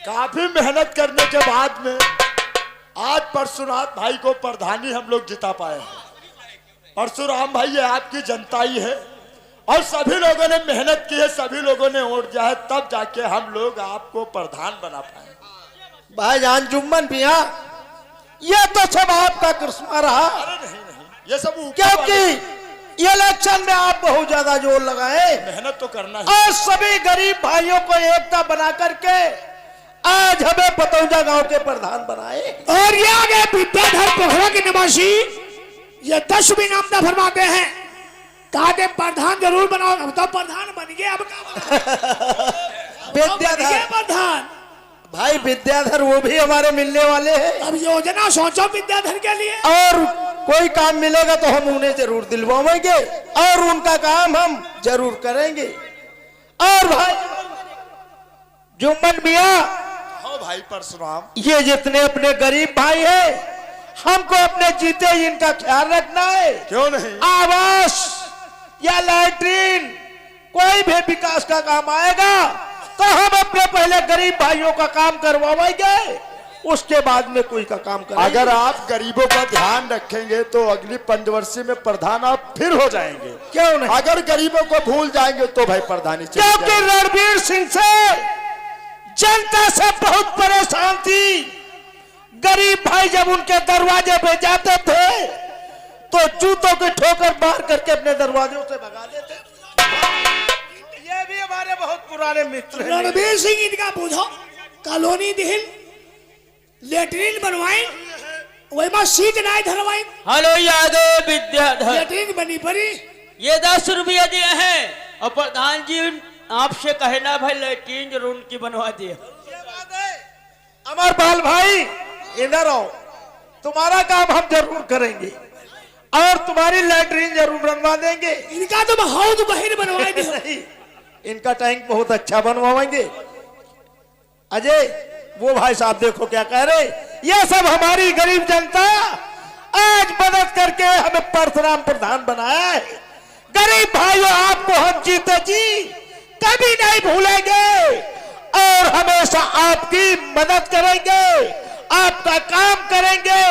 काफी मेहनत करने के बाद में आज परशुनाथ भाई को प्रधानी हम लोग जिता पाए हैं। परशुराम भाई ये आपकी जनता ही है और सभी लोगों ने मेहनत की है, सभी लोगों ने वोट दिया है, तब जाके हम लोग आपको प्रधान बना पाए। भाईजान जुम्मन भैया, ये तो सब आपका करिश्मा रहा। अरे नहीं, ये सब क्योंकि इलेक्शन में आप बहुत ज्यादा जोर लगाए, मेहनत तो करना है और सभी गरीब भाइयों को एकता बना करके आज हमें पतौजा गांव के प्रधान बनाए। और ये आगे विद्याधर पोखरा के निवासी ये 10 भी नाम फरमाते हैं, कहा के प्रधान जरूर बनाओ। हम तो प्रधान बन गए, अब विद्याधर प्रधान भाई, विद्याधर वो भी हमारे मिलने वाले हैं। अब योजना सोचो विद्याधर के लिए, और कोई काम मिलेगा तो हम उन्हें जरूर दिलवाएंगे और उनका काम हम जरूर करेंगे। और भाई जुम्मन मियाँ, हो भाई परशुराम, ये जितने अपने गरीब भाई हैं, हमको अपने जीते इनका ख्याल रखना है। क्यों नहीं? आवास या लैट्रीन कोई भी विकास का काम आएगा तो हम अपने पहले गरीब भाइयों का काम करवाएंगे, उसके बाद में कोई का काम करेंगे। अगर आप गरीबों का ध्यान रखेंगे तो अगली पंचवर्षीय में प्रधान आप फिर हो जाएंगे। क्यों नहीं? अगर गरीबों को भूल जाएंगे तो भाई प्रधानी चली क्योंकि जाएगी। रणबीर सिंह से जनता से बहुत परेशान थी। गरीब भाई जब उनके दरवाजे पे जाते थे तो जूतों की ठोकर मार करके अपने दरवाजों से भगा देते। ये भी हमारे बहुत पुराने मित्र हैं। रणबीर सिंह इनका पूछो, कॉलोनी दिल लेटरिन बनवाई, वही में सीट नहीं धरवाई। हेलो यादव विद्याधर, लेटरिन बनी पड़ी, ये 10 रुपया दिए हैं और प्रधान जी आपसे कहना भाई लैट्रीन जरूर उनकी बनवा दिए। अमरपाल भाई इधर आओ, तुम्हारा काम हम जरूर करेंगे और तुम्हारी लैट्रीन जरूर बनवा देंगे। इनका तो बहुत बहिर बनवाई दी। नहीं, इनका टैंक बहुत अच्छा बनवाएंगे। अजय वो भाई साहब देखो क्या कह रहे, ये सब हमारी गरीब जनता आज मदद करके हमें परशुराम प्रधान बनाया है। गरीब भाइयों, आपको हम जीते जी कभी नहीं भूलेंगे और हमेशा आपकी मदद करेंगे, आपका काम करेंगे।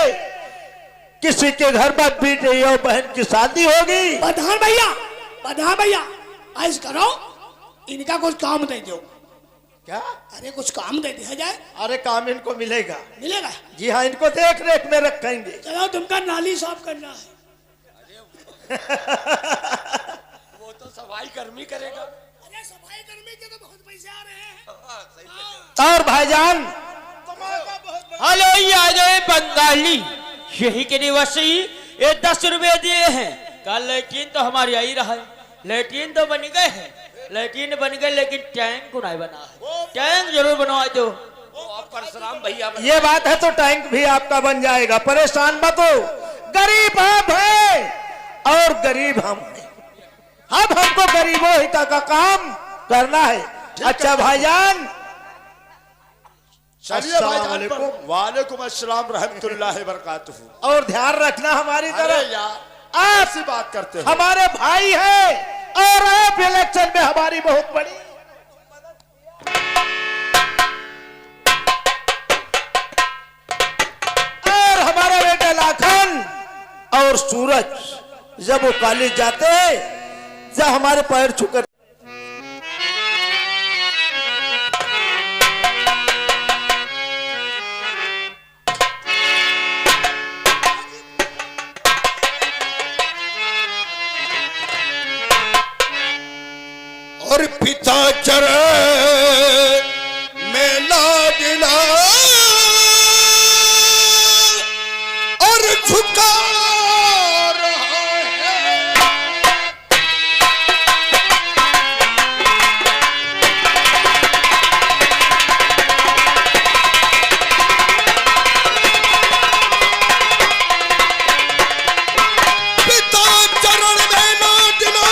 किसी के घर में बेटे और बहन की शादी होगी, प्रधान भैया ऐस करो, इनका कुछ काम दे दो। क्या? अरे कुछ काम दे दिया जाए। अरे काम इनको मिलेगा। मिलेगा? जी हाँ, इनको देख रेख में रखेंगे। चलो तुमका नाली साफ करना है। वो तो सफाई कर्मी करेगा। अरे सफाई कर्मी के तो बहुत पैसे आ रहे हैं। और भाईजान, हेलो यादव बंगाली, यही के निवासी ये 10 रुपये दिए हैं। कल लैट्रीन तो हमारी आई रहा है, लैट्रीन तो बन गए हैं, लैट्रीन बन गए लेकिन टैंक को नहीं बना है। टैंक जरूर बनवा दो। परशुराम भैया, ये बात है तो टैंक भी आपका बन जाएगा, परेशान मत हो। गरीब आप हैं और गरीब हम हैं, अब हमको गरीबों हित का काम करना है। अच्छा भाईजान, चलिए भाई, वालेकुम अस्सलाम रहमतुल्लाहि बरकातुहू। और ध्यान रखना हमारी अरे तरफ, यार आप ऐसी बात करते हो। हमारे भाई हैं और आप इलेक्शन में हमारी बहुत बड़ी और हमारे बेटे लाखन और सूरज जब वो कॉलेज जाते हैं, जब हमारे पैर छूकर और पिता चरण में लाडला और झुका रहा है। पिता चरण में लाडला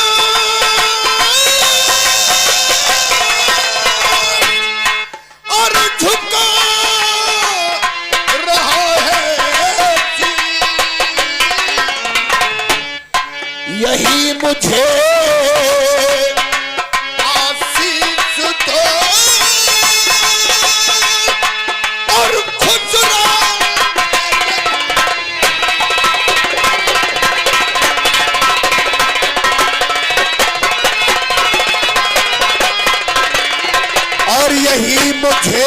यही मुझे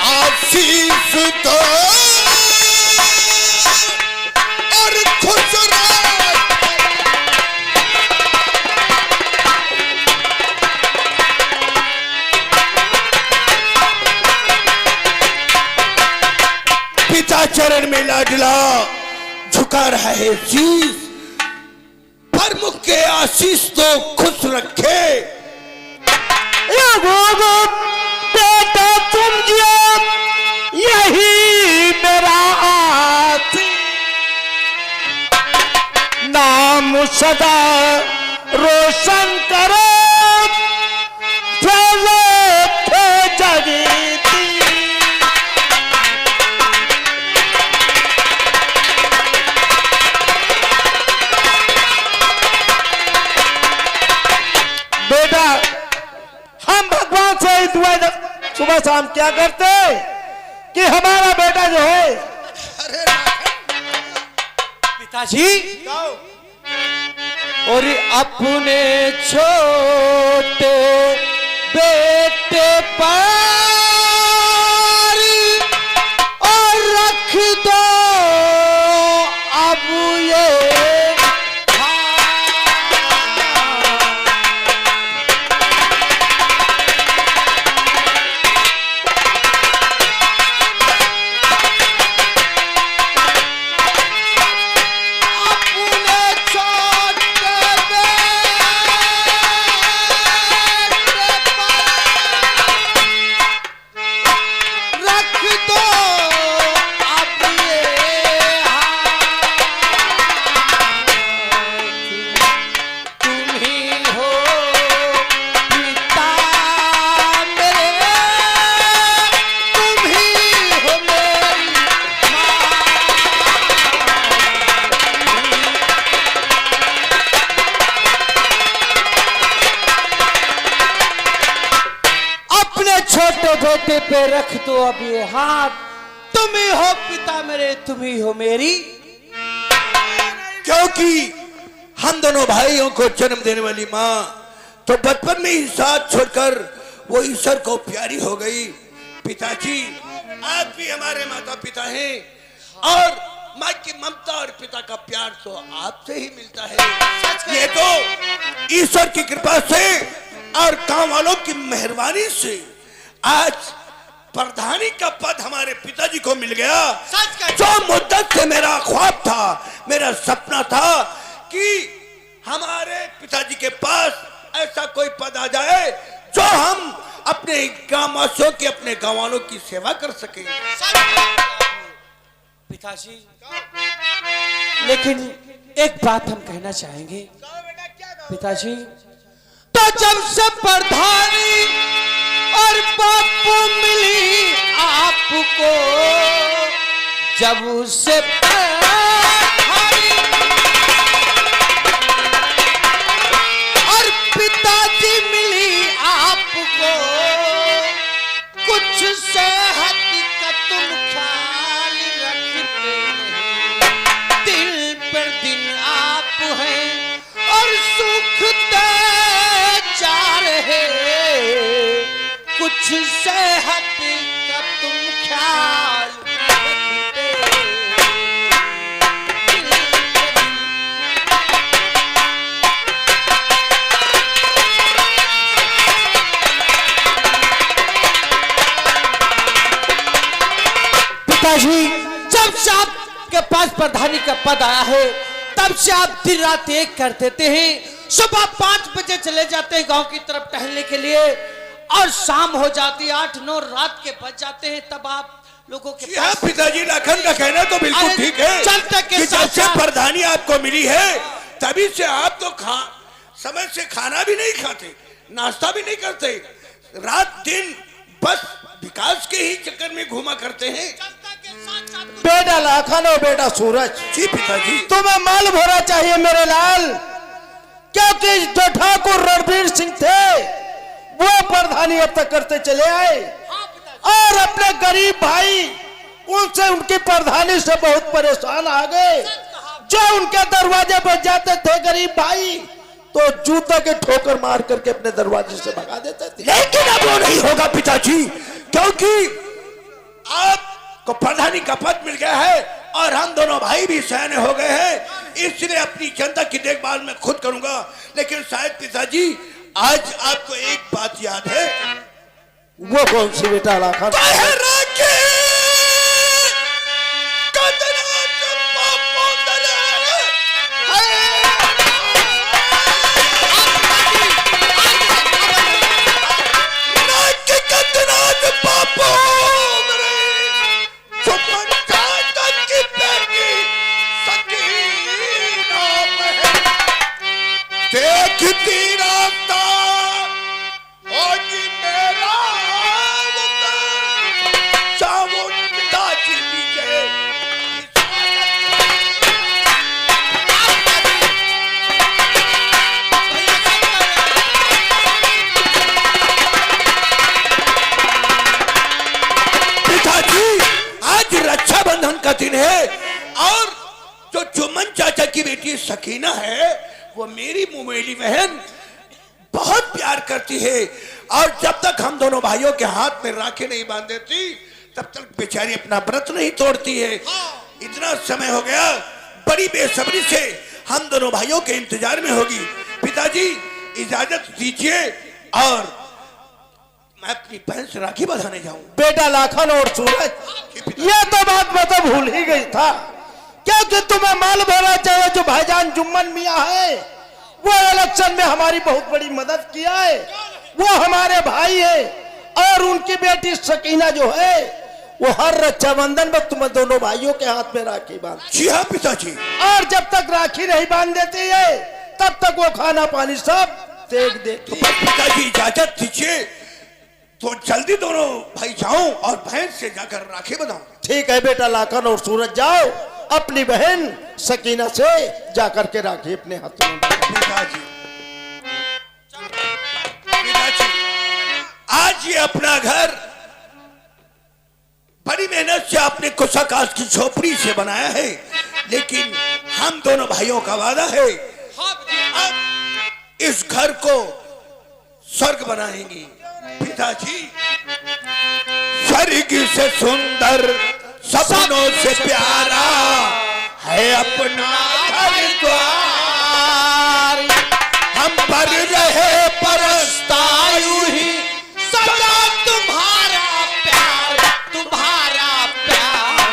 आशीष दो और खुश रहो। पिता चरण में लाडला झुका रहा है शीश, प्रमुख के आशीष तो खुश रखे। बेटा तुम जियो यही मेरा आशीष, नाम सदा रोशन करो जगती। बेटा हम भगवान से ही दुआ सुबह शाम क्या करते कि हमारा बेटा जो है। पिताजी और अपने छोटे बेटे पर और रख दो अब ये छोटे बेटे पे रख दो अब ये हाथ, तुम ही हो पिता मेरे, तुम ही हो मेरी। क्योंकि हम दोनों भाइयों को जन्म देने वाली माँ तो बचपन में ही साथ छोड़कर वो ईश्वर को प्यारी हो गई। पिताजी आप भी हमारे माता पिता हैं और माँ की ममता और पिता का प्यार तो आपसे ही मिलता है। ये तो ईश्वर की कृपा से और गांव वालों की मेहरबानी से आज प्रधानी का पद हमारे पिताजी को मिल गया। जो मुद्दत से मेरा ख्वाब था, मेरा सपना था कि हमारे पिताजी के पास ऐसा कोई पद आ जाए जो हम अपने गांववासियों की, अपने गांव वालों की सेवा कर सके। पिताजी लेकिन एक बात हम कहना चाहेंगे पिताजी, तो जब से प्रधानी और बापू मिली आपको, जब उससे और पिताजी मिली आपको, कुछ सेहत का तुम ख्याल रखते नहीं। दिन पर दिन आप हैं और सुख दे जा रहे, कुछ सेहत का तुम ख्याल रखते। पिताजी जब से आपके पास प्रधानी का पद आया है तब से आप दिन रात एक कर देते हैं। सुबह 5 बजे चले जाते हैं गांव की तरफ टहलने के लिए और शाम हो जाती है 8-9 रात के बज जाते हैं, तब आप लोगों के पास। पिताजी लाखन का कहना तो बिल्कुल ठीक है कि जब से प्रधानी आपको मिली है तभी से आप तो समय से खाना भी नहीं खाते, नाश्ता भी नहीं करते, रात दिन बस विकास के ही चक्कर में घूमा करते हैं। बेटा लाखन और बेटा सूरज, जी पिताजी तुम्हें मालूम होना चाहिए मेरे लाल, क्योंकि जो ठाकुर रणबीर सिंह थे वो प्रधानी अब तक करते चले आए और अपने गरीब भाई उनसे उनकी प्रधानी से बहुत परेशान आ गए। जो उनके दरवाजे पर जाते थे गरीब भाई तो जूता के ठोकर मार करके अपने दरवाजे से भगा देते थे। लेकिन अब वो नहीं होगा पिताजी, क्योंकि आपको प्रधानी का पद मिल गया है और हम दोनों भाई भी सयाने हो गए हैं, इसलिए अपनी जनता की देखभाल मैं खुद करूंगा। लेकिन शायद पिताजी आज आपको एक बात याद है। वो कौन सी बेटा लाखन? दिन है और जो जुम्मन चाचा की बेटी सकीना है वो मेरी मुमेली बहन बहुत प्यार करती है और जब तक हम दोनों भाइयों के हाथ में राखी नहीं बांध देती तब तक बेचारी अपना व्रत नहीं तोड़ती है। इतना समय हो गया, बड़ी बेसब्री से हम दोनों भाइयों के इंतजार में होगी। पिताजी इजाजत दीजिए और मैं अपनी बहन से राखी बंधाने जाऊं। बेटा लाखन और सूरज, ये तो बात मैं तो भूल ही गई था, क्योंकि तुम्हें मालूम होना चाहिए जो भाईजान जुम्मन मियां है वो इलेक्शन में हमारी बहुत बड़ी मदद किया है। वो हमारे भाई है और उनकी बेटी सकीना जो है वो हर रक्षाबंधन में तुम्हें दोनों भाइयों के हाथ में राखी बांध। जी हाँ पिताजी। और जब तक राखी नहीं बांध देती है तब तक वो खाना पानी सब देख देती है। पिताजी इजाजत दीजिए तो जल्दी दोनों भाई जाऊं और बहन से जाकर राखी बंधाऊं। ठीक है बेटा लाखन और सूरज, जाओ अपनी बहन सकीना से जाकर के राखी अपने हाथों में। पिताजी आज ये अपना घर बड़ी मेहनत से अपने कुशाकाश की झोपड़ी से बनाया है, लेकिन हम दोनों भाइयों का वादा है अब इस घर को स्वर्ग बनाएंगे। पिताजी स्वर्ग से सुंदर सपनों से प्यारा है अपना घर द्वार, हम पर रहे परस्तायु ही सदा तुम्हारा प्यार, तुम्हारा प्यार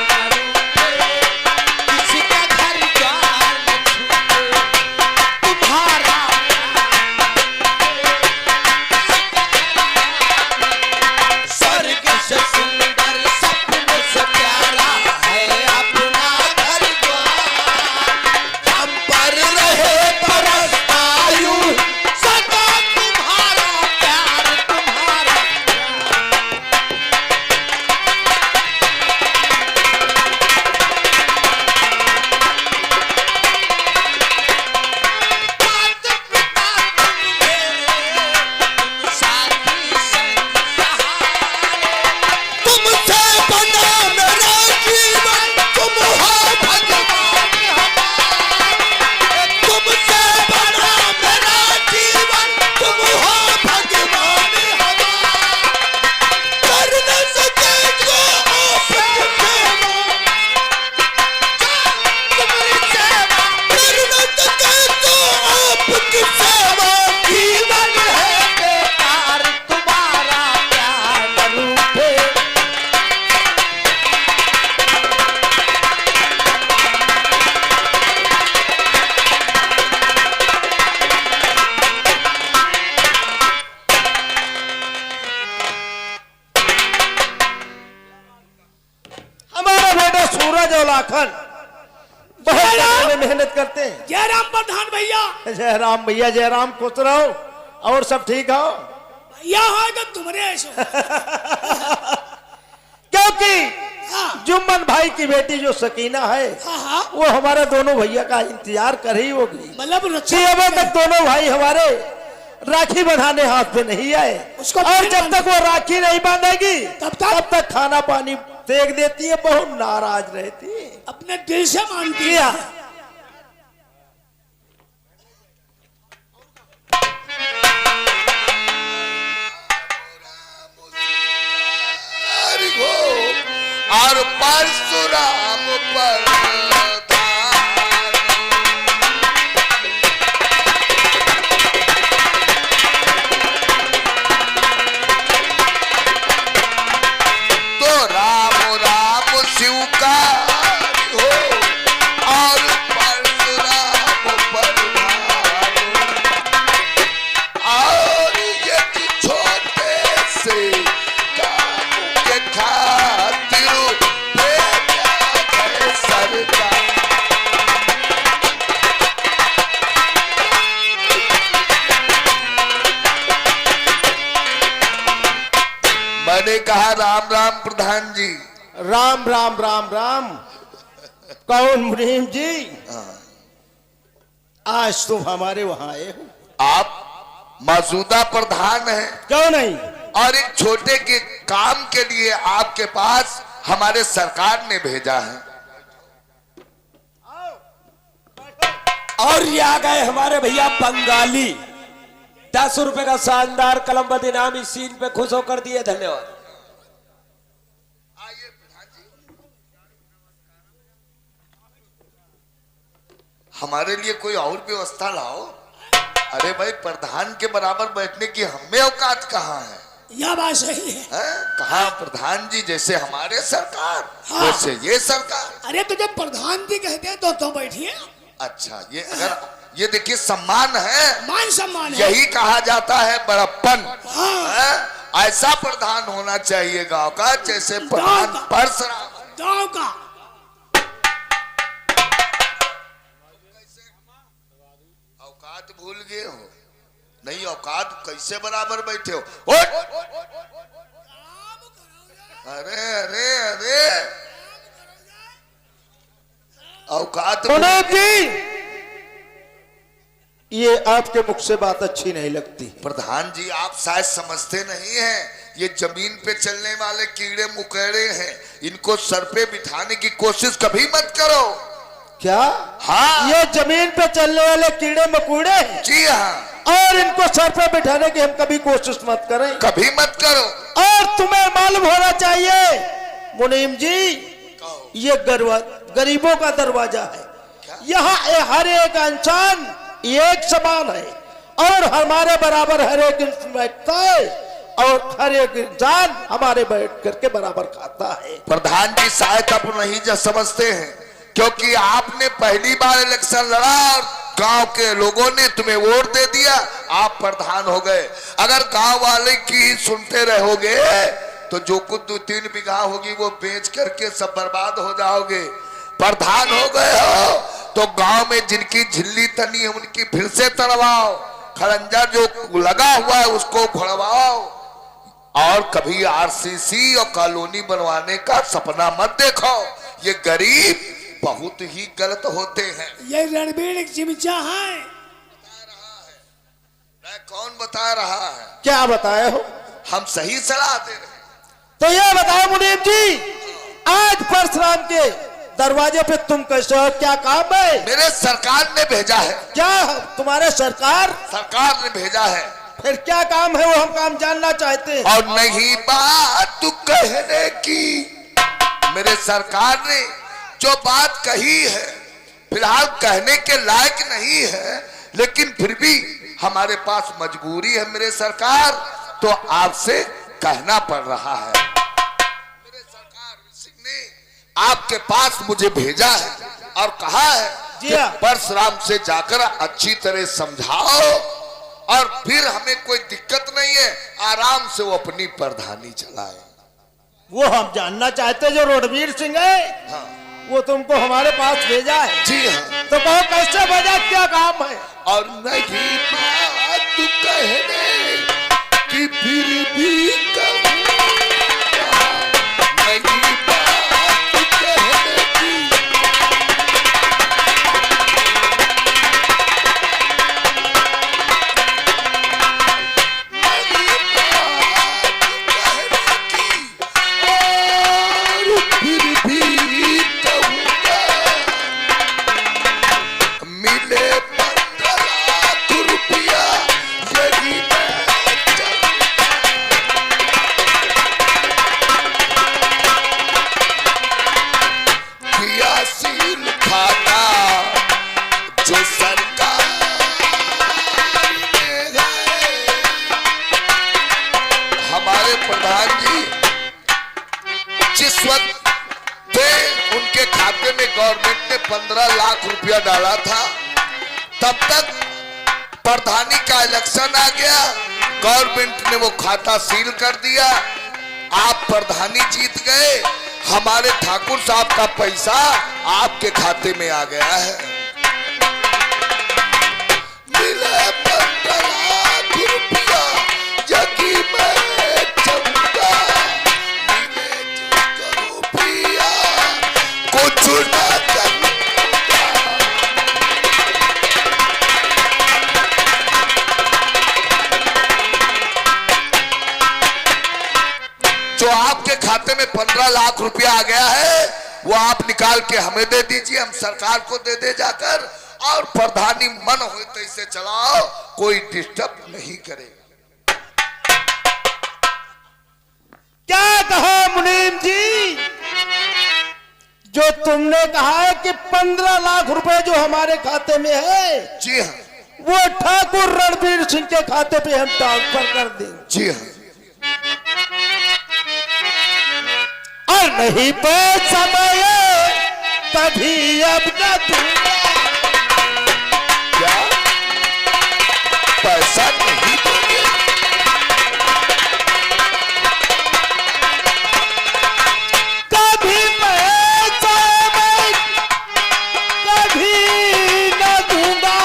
किसी का घर द्वार तुम्हारा स्वर्ग से सुंदर सपनों से प्यारा है अपना घर द्वार, हम पर रहे परस्तायु सदा तुम्हारा प्यार, तुम्हारा तुमसे बना मेरा जीवन, तुम हो भगवान हमारा, तुमसे बना मेरा जीवन, तुम हो भगवान हमारा, कर न सके जो आपकी सेवा, कर न सके जो आपकी सेवा, जीवन है बेकार, तुम्हारा प्यार रूठे। हमारा बेटा सूरज और लाखन बहुत ज्यादा मेहनत करते हैं। जय राम प्रधान भैया। जय राम भैया, जय राम, खुश रहो और सब ठीक हो। भैया हो तो तुम्हारे ऐसे क्योंकि हाँ। जुम्मन भाई की बेटी जो सकीना है हाँ। वो हमारे दोनों भैया का इंतजार कर ही होगी। मतलब कि अभी तक दोनों भाई हमारे राखी बंधाने हाथ में नहीं आए उसको और जब तक वो राखी नहीं बांधेगी तब तक खाना पानी फेंक देती है, बहुत नाराज रहती है। अपने दिल से मानती किया है। और परशुराम प्रधान। तो राम राम शिव का हो और परशुराम प्रधान। और एक छोटे से काम के खातिर भेजा है सरकार। मैंने कहा राम राम प्रधान जी। राम राम राम राम। कौन मुनीम जी? आज तुम हमारे वहां आए हो? आप मौजूदा प्रधान हैं क्यों नहीं? और एक छोटे के काम के लिए आपके पास हमारे सरकार ने भेजा है। और ये आ गए हमारे भैया बंगाली। 10 रुपए का शानदार कलमबंद इनाम इस सीन पे खुश होकर दिए। धन्यवाद। हमारे लिए कोई और व्यवस्था लाओ। अरे भाई, प्रधान के बराबर बैठने की हमें औकात कहाँ है? यह बात सही है। कहा प्रधान जी जैसे हमारे सरकार हाँ। वैसे ये सरकार। अरे तो जब प्रधान जी कहते हैं तो बैठिए। अच्छा, ये अगर ये देखिए सम्मान है, मान सम्मान है। यही कहा जाता है बड़प्पन। हाँ। ऐसा प्रधान होना चाहिए गांव का जैसे प्रधान गाँव का। परशुराम। गाँव का औकात भूल गए हो? नहीं, औकात कैसे बराबर बैठे हो? उठ! अरे अरे अरे, औकात भूल- मुनीम जी, ये आपके मुख से बात अच्छी नहीं लगती। प्रधान जी, आप शायद समझते नहीं हैं, ये जमीन पे चलने वाले कीड़े मुकैड़े हैं। इनको सर पे बिठाने की कोशिश कभी मत करो। क्या? हाँ। ये जमीन पे चलने वाले कीड़े मकोड़े हैं जी हाँ, और इनको सर पे बिठाने की हम कभी कोशिश मत करें। कभी मत करो। और तुम्हें मालूम होना चाहिए मुनीम जी, ये गरीबों का दरवाजा है। यहाँ हर एक इंसान एक समान है और हमारे बराबर हर एक इंसान बैठता है और हर एक इंसान हमारे बैठ करके बराबर खाता है। प्रधान जी शायद अब नहीं जो समझते हैं, क्योंकि आपने पहली बार इलेक्शन लड़ा और गांव के लोगों ने तुम्हें वोट दे दिया, आप प्रधान हो गए। अगर गांव वाले की सुनते रहोगे तो जो कुछ 2-3 बीघा होगी वो बेच करके सब बर्बाद हो जाओगे। प्रधान हो गए हो तो गांव में जिनकी झिल्ली तनी है उनकी फिर से तड़वाओ, खरंजा जो लगा हुआ है उसको उखड़वाओ, और कभी आरसीसी और कॉलोनी बनवाने का सपना मत देखो। ये गरीब बहुत ही गलत होते हैं। ये रणबीर एक चिमचा है। मैं कौन बता रहा है? क्या बताए हो? हम सही सलाह दे रहे हैं। तो ये बताओ मुनीम जी, आज परशुराम के दरवाजे पे तुम कैसे हो? क्या काम है? मेरे सरकार ने भेजा है। क्या तुम्हारे सरकार ने भेजा है। फिर क्या काम है वो हम काम जानना चाहते हैं। और नहीं बात तू कहने की, मेरे सरकार ने जो बात कही है फिलहाल कहने के लायक नहीं है, लेकिन फिर भी हमारे पास मजबूरी है मेरे सरकार, तो आपसे कहना पड़ रहा है। मेरे सरकार सिंह ने आपके पास मुझे भेजा है और कहा है जी कि हाँ। परशुराम से जाकर अच्छी तरह समझाओ और फिर हमें कोई दिक्कत नहीं है, आराम से वो अपनी प्रधानी चलाए। वो हम जानना चाहते जो रणबीर सिंह है। हाँ। वो तुमको हमारे पास भेजा है। जी हाँ। तो कहो कैसे भेजा, क्या काम है? और नहीं बात तू कहने कि फिर भी कहूँगा, नहीं बात तू कहने की। नहीं बात तू कहने की, और फिर भी कहूँगा, मिले 15 लाख रुपया यही मैं हमारे प्रधान जी जिस वक्त थे उनके खाते में गवर्नमेंट ने 15 लाख रुपया डाला था, तब तक प्रधानी का इलेक्शन आ गया, गवर्नमेंट ने वो खाता सील कर दिया। आप प्रधानी जीत गए, हमारे ठाकुर साहब का पैसा आपके खाते में आ गया है। मिला 15 लाख रुपया जगी मैं चमका, मिले जिसको रुपया कुछ ना करना। जो आपके खाते में 15 लाख रुपया आ गया है वो आप निकाल के हमें दे दीजिए, हम सरकार को दे दे जाकर, और प्रधानी मन हो तो इसे चलाओ, कोई डिस्टर्ब नहीं करेगा। क्या कहा मुनीम जी? जो तुमने कहा है कि 15 लाख रुपए जो हमारे खाते में है, जी हाँ, वो ठाकुर रणबीर सिंह के खाते पे हम ट्रांसफर कर देंगे। जी हाँ। और नहीं पैसा मैं कभी अब न दूंगा। क्या पैसा नहीं दोगे? कभी पैसा मैं कभी न दूंगा।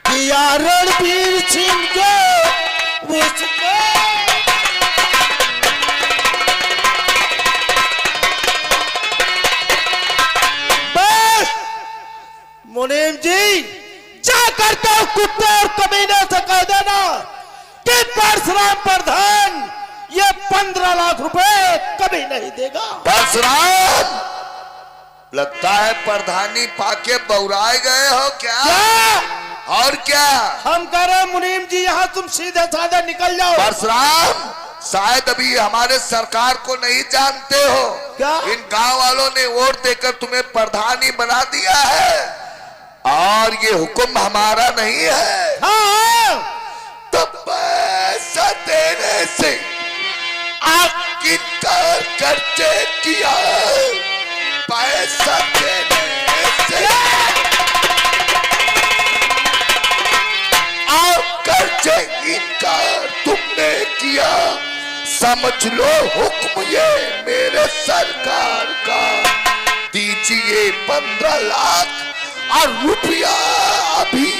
किया रणबीर सिंह जो उसको मुनीम जी जा करके कुत्ते और कमीने से कह देना कि परशुराम प्रधान ये 15 लाख रुपए कभी नहीं देगा। परशुराम, लगता है प्रधानी पाके बौराए गए हो क्या? और क्या? हम कह रहे मुनीम जी यहाँ तुम सीधे साधे निकल जाओ। परशुराम, शायद अभी हमारे सरकार को नहीं जानते हो। क्या? इन गांव वालों ने वोट देकर तुम्हें प्रधानी बना दिया है और ये हुक्म हमारा नहीं है। हाँ, तो पैसा देने से आप इनकार करते किया, पैसा देने से आप करते इनकार तुमने किया, समझ लो हुक्म ये मेरे सरकार का। दीजिए 15 लाख और रुपया अभी,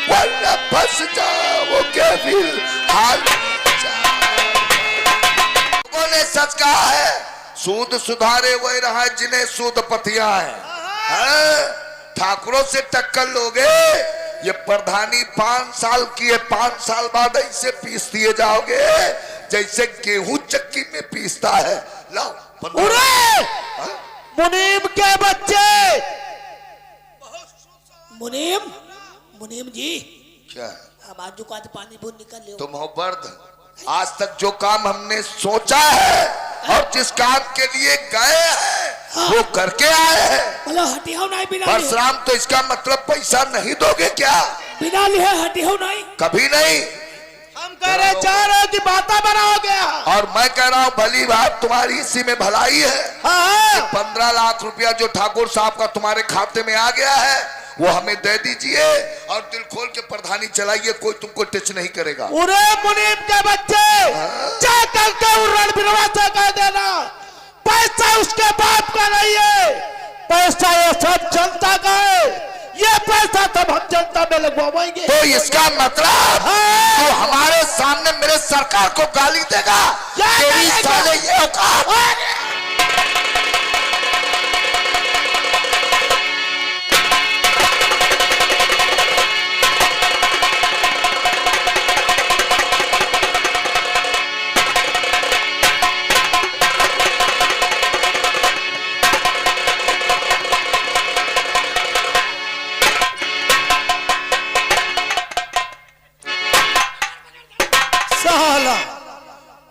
वरना फंस जाओगे फिलहाल। लोगों ने सच कहा है, सूद सुधारे वही रहा जिन्हें सूद पतिया है। ठाकुरों से टक्कर लोगे, ये प्रधानी 5 साल की है, 5 साल बाद ऐसे पीस दिए जाओगे जैसे गेहूं चक्की में पीसता है। लाओ मुनीम के बच्चे। मुनीम जी क्या अब आजू का पानी बहुत निकल ले। तुम हो बर्द, आज तक जो काम हमने सोचा है और जिस काम के लिए गए हैं वो करके आए हैं। मतलब हटियाओ नहीं बिना परशुराम, तो इसका मतलब पैसा नहीं दोगे क्या? बिना लिए हटियाओ नहीं, कभी नहीं। हम कह रहे चाह रहे कि बाता बना हो गया। और मैं कह रहा हूँ भली बात तुम्हारी इसी में भलाई है। हाँ, 15 लाख रुपया जो ठाकुर साहब का तुम्हारे खाते में आ गया है वो हमें दे दीजिए और दिल खोल के प्रधानी चलाइए, कोई तुमको टच नहीं करेगा। उरे मुनीम के बच्चे जा करके रणबीरवा से कह देना पैसा उसके बाप का नहीं है, पैसा ये सब जनता का है, ये पैसा सब हम जनता में लगवाएंगे। तो इसका मतलब तो हमारे सामने मेरे सरकार को गाली देगा? तेरी साले ये औकात।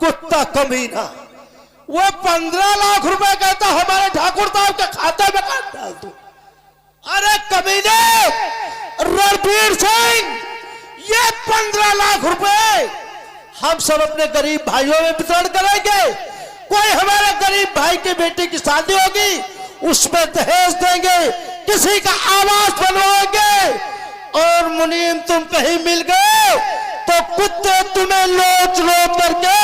कुत्ता कमीना, वो 15 लाख रुपए कहता हमारे ठाकुर साहब के खाते में काट डाल दो। अरे कमीने, रणबीर सिंह ये 15 लाख रुपए हम सब अपने गरीब भाइयों में वितरण करेंगे। कोई हमारे गरीब भाई के बेटे की शादी होगी उसमें दहेज देंगे, किसी का आवास बनवाएंगे। और मुनीम तुम कहीं मिल गए तो कुत्ते तुम्हें लोच लोच करके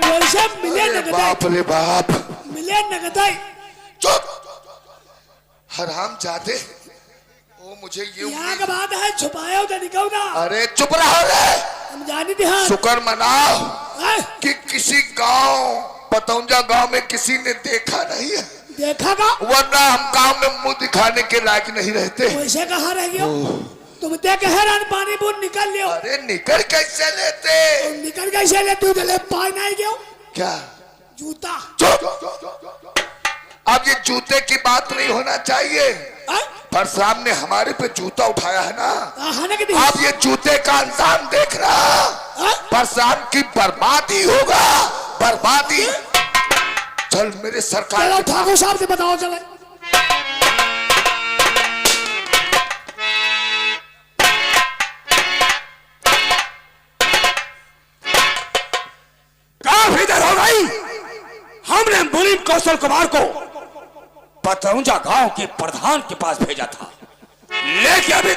वैसे मिले नगदाई, बाप रे बाप, मिले नगदाई। चुप, हराम जादे। वो मुझे ये यहाँ का बात है, छुपाया उधर निकल ना। अरे चुप रहो रे। हम जानी थी। हाँ शुक्र मनाओ हैं? कि किसी गांव पतौंजा गांव में किसी ने देखा नहीं है, देखा का वरना हम गांव में मुंह दिखाने के लायक नहीं रहते। वैसे कहाँ रह गया तुम? देख हैरान पानी बूंद निकल लियो। अरे निकल कैसे लेते? निकल कैसे ले? तू चले पाई नहीं गयो क्या जूता। चुप, अब ये जूते की बात नहीं होना चाहिए। हैं? पर सामने हमारे पे जूता उठाया है ना, कहाँ ने की आप ये जूते का अंजाम देख रहा, पर शाम की बर्बादी होगा, बर्बादी। चल मेरे सरकार चलो के पास। ठाकुर साहब से बताओ चले। काफी देर हो गई, हमने मुनीम कौशल कुमार को पतरौंजा गांव के प्रधान के पास भेजा था, लेकिन अभी